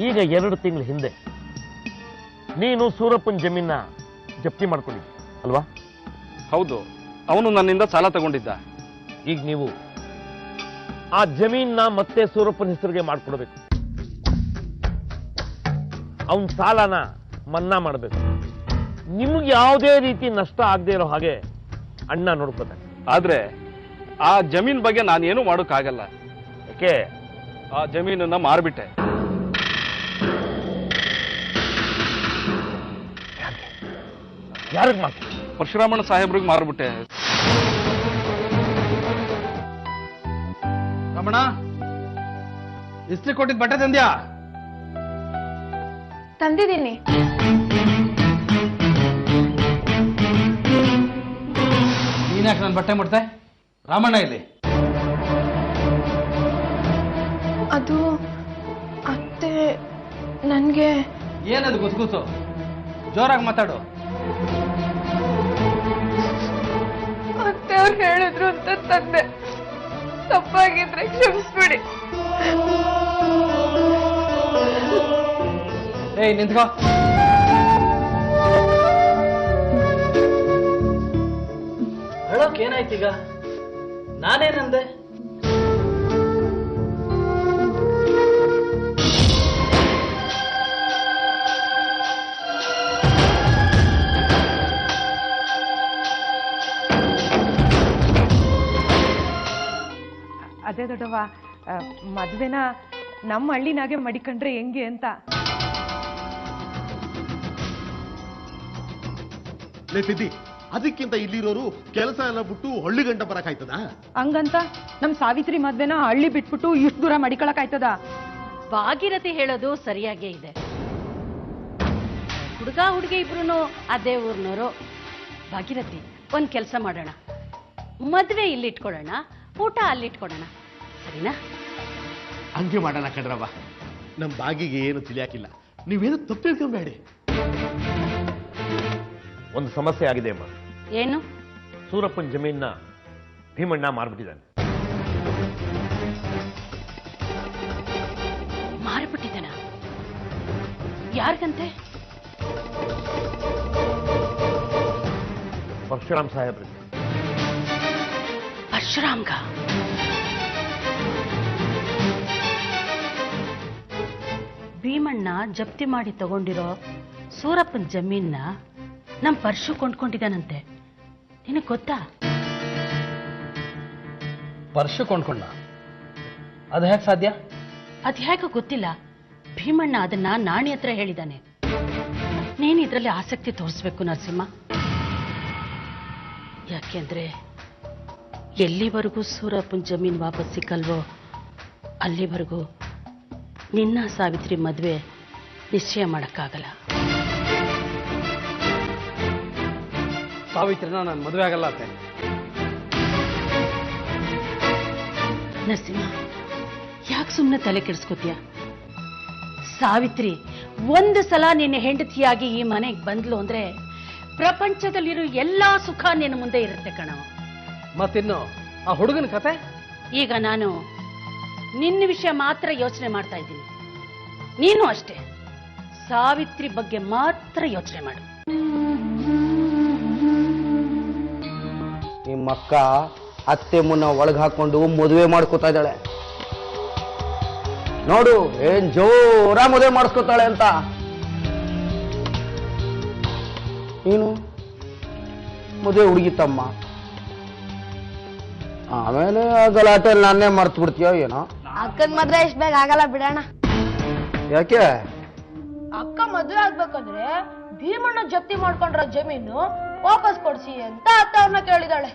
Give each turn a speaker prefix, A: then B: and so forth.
A: ಈಗ 2 ತಿಂಗಳ ಹಿಂದೆ ನೀನು ಸೂರಪ್ಪನ ಜಮೀನ ಜಪ್ತಿ ಮಾಡ್ಕೊಂಡಿದ್ದೆ ಅಲ್ವಾ?
B: ಹೌದು, ಅವನು ನನ್ನಿಂದ ಸಾಲ ತಗೊಂಡಿದ್ದ.
A: ಈಗ ನೀವು ಆ ಜಮೀನ ಮತ್ತೆ ಸೂರಪ್ಪನ ಹೆಸರಿಗೆ ಮಾಡ್ಕೊಡ್ಬೇಕು. ಅವನ್ ಸಾಲನ ಮನ್ನಾ ಮಾಡಬೇಕು. ನಿಮ್ಗೆ ಯಾವುದೇ ರೀತಿ ನಷ್ಟ ಆಗದೆ ಇರೋ ಹಾಗೆ ಅಣ್ಣ ನೋಡ್ಕೋತಾನೆ.
B: ಆದ್ರೆ ಆ ಜಮೀನ್ ಬಗ್ಗೆ ನಾನೇನು ಮಾಡೋಕ್ಕಾಗಲ್ಲ.
A: ಯಾಕೆ?
B: ಆ ಜಮೀನನ್ನ ಮಾರ್ಬಿಟ್ಟೆ.
A: ಯಾರಿಗೆ ಮಾಡ್ತೀನಿ?
B: ಪರಶುರಾಮಣ್ಣ ಸಾಹೇಬ್ರಿಗೆ ಮಾರ್ಬಿಟ್ಟೆ.
C: ರಮಣ, ಇಸ್ತ್ರಿ ಕೊಟ್ಟಿದ್ ಬಟ್ಟೆ ತಂದ್ಯಾ?
D: ತಂದಿದ್ದೀನಿ.
C: ನೀನ್ಯಾಕೆ ನನ್ನ ಬಟ್ಟೆ ಮುಟ್ತೆ? ರಾಮಣ್ಣ ಇಲ್ಲಿ.
D: ಅದು ಅತ್ತೆ ನನ್ಗೆ.
C: ಏನದು ಗುಸ್ಗುಸು? ಜೋರಾಗಿ ಮಾತಾಡು.
D: ಅತ್ತೆ ಅವ್ರು ಹೇಳಿದ್ರು ಅಂತ ತಂದೆ. ತಪ್ಪಾಗಿದ್ರೆ ಕ್ಷಮಿಸ್ಬಿಡಿ.
C: ಏಯ್ ನಿಂತ್ಕೋ. ಹೇಳೋಕ್ ಏನಾಯ್ತೀಗ? ನಾನೇನಂದೆ?
E: ಅದೇ ದೊಡ್ಡವ, ಮದ್ವೆನ ನಮ್ಮ ಹಳ್ಳಿನಾಗೆ ಮಡಿಕೊಂಡ್ರೆ ಹೆಂಗೆ ಅಂತ.
F: ಸಿದ್ದಿ, ಅದಕ್ಕಿಂತ ಇಲ್ಲಿರೋರು ಕೆಲಸ ಎಲ್ಲ ಬಿಟ್ಟು ಹಳ್ಳಿ ಗಂಟ ಬರಕಾಯ್ತದ?
E: ಹಂಗಂತ ನಮ್ ಸಾವಿತ್ರಿ ಮದ್ವೆನ ಹಳ್ಳಿ ಬಿಟ್ಬಿಟ್ಟು ಇಷ್ಟು ದೂರ ಮಡಿಕೊಳಕ್ ಆಯ್ತದ?
G: ಭಾಗೀರಥಿ ಹೇಳೋದು ಸರಿಯಾಗೇ ಇದೆ. ಹುಡುಗ ಹುಡುಗಿ ಇಬ್ರು ಅದೇ ಊರ್ನವರು. ಭಾಗೀರಥಿ, ಒಂದ್ ಕೆಲಸ ಮಾಡೋಣ, ಮದ್ವೆ ಇಲ್ಲಿ ಇಟ್ಕೊಳ್ಳೋಣ, ಊಟ ಅಲ್ಲಿ ಇಟ್ಕೊಳ್ಳೋಣ, ಸರಿನಾ?
F: ಹಂಗೆ ಮಾಡೋಣ ಕಣ್ರವ್ವ. ನಮ್ ಬಾಗಿಗೆ ಏನು ತಿಳಿಯಾಕಿಲ್ಲ. ನೀವೇನು ತಪ್ಪು ತಿಳ್ಕೊಂಬೇಡಿ.
A: ಒಂದು ಸಮಸ್ಯೆ ಆಗಿದೆ ಅಮ್ಮ.
G: ಏನು?
A: ಸೂರಪ್ಪನ ಜಮೀನ ಭೀಮಣ್ಣ ಮಾರ್ಬಿಟ್ಟಿದ್ದಾನೆ.
G: ಮಾರ್ಬಿಟ್ಟಿದ್ದಾನ? ಯಾರಿಗಂತೆ?
A: ಪರಶುರಾಮ್ ಸಾಹೇಬ್ರಿಗೆ.
G: ಪರಶುರಾಮ್ಗ? ಭೀಮಣ್ಣ ಜಪ್ತಿ ಮಾಡಿ ತಗೊಂಡಿರೋ ಸೂರಪ್ಪನ ಜಮೀನ್ನ ನಮ್ ಪರಶು ಕೊಂಡ್ಕೊಂಡಿದ್ದಾನಂತೆ. ನಿನಗೆ ಗೊತ್ತಾ?
C: ಪರ್ಶು ಕೊಂಡ್ಕೊಂಡ? ಅದು ಹೇಗೆ ಸಾಧ್ಯ?
G: ಅದ್ ಹೇಗೆ ಗೊತ್ತಿಲ್ಲ. ಭೀಮಣ್ಣ ಅದನ್ನ ನಾಣಿ ಹತ್ರ ಹೇಳಿದ್ದಾನೆ. ನೀನ್ ಇದ್ರಲ್ಲಿ ಆಸಕ್ತಿ ತೋರಿಸ್ಬೇಕು ನರಸಿಂಹ. ಯಾಕೆಂದ್ರೆ ಎಲ್ಲಿವರೆಗೂ ಸೂರಪ್ಪನ ಜಮೀನ್ ವಾಪಸ್ ಸಿಕ್ಕಲ್ವೋ ಅಲ್ಲಿವರೆಗೂ ನಿನ್ನ ಸಾವಿತ್ರಿ ಮದ್ವೆ ನಿಶ್ಚಯ ಮಾಡಕ್ಕಾಗಲ್ಲ.
C: ಸಾವಿತ್ರಿನ ನಾನು ಮದುವೆ ಆಗಲ್ಲ ಅತ್ತೆ.
G: ನರಸಿಂಹ, ಯಾಕೆ ಸುಮ್ಮನೆ ತಲೆ ಕೆಡಿಸ್ಕೋತೀಯ? ಸಾವಿತ್ರಿ ಒಂದು ಸಲ ನಿನ್ನ ಹೆಂಡತಿಯಾಗಿ ಈ ಮನೆಗೆ ಬಂದ್ಲು ಅಂದ್ರೆ ಪ್ರಪಂಚದಲ್ಲಿರೋ ಎಲ್ಲಾ ಸುಖ ನಿನ್ನ ಮುಂದೆ ಇರುತ್ತೆ ಕಣವ.
C: ಮತ್ತಿನ್ನು ಆ ಹುಡುಗನ ಕತೆ?
G: ಈಗ ನಾನು ನಿನ್ನ ವಿಷಯ ಮಾತ್ರ ಯೋಚನೆ ಮಾಡ್ತಾ ಇದ್ದೀನಿ. ನೀನು ಅಷ್ಟೇ, ಸಾವಿತ್ರಿ ಬಗ್ಗೆ ಮಾತ್ರ ಯೋಚನೆ ಮಾಡು.
H: ನಿಮ್ಮಕ್ಕ ಅತ್ತೆ ಮುನ್ನ ಒಳಗೆ ಹಾಕೊಂಡು ಮದುವೆ ಮಾಡ್ಕೋತಾ ಇದ್ದಾಳೆ ನೋಡು. ಏನ್ ಜೋರ ಮದುವೆ ಮಾಡಿಸ್ಕೊತಾಳೆ ಅಂತ. ನೀನು ಮದುವೆ ಹುಡುಗಿತ್ತಮ್ಮ, ಆಮೇಲೆ ಗಲಾಟೆ ನಾನೇ ಮರ್ತು ಬಿಡ್ತೀಯ ಏನೋ.
D: ಅಕ್ಕನ್ ಮದ್ವೆ ಇಷ್ಟ ಬೇಗ ಆಗಲ್ಲ ಬಿಡೋಣ.
H: ಯಾಕೆ?
D: ಅಕ್ಕ ಮದ್ವೆ ಆಗ್ಬೇಕಂದ್ರೆ ಭೀಮಣ್ಣ ಜಪ್ತಿ ಮಾಡ್ಕೊಂಡ್ರ ಜಮೀನು ವಾಪಸ್ ಕೊಡ್ಸಿ ಅಂತ ಅತ್ತ ಅವ್ರನ್ನ ಕೇಳಿದಾಳೆ.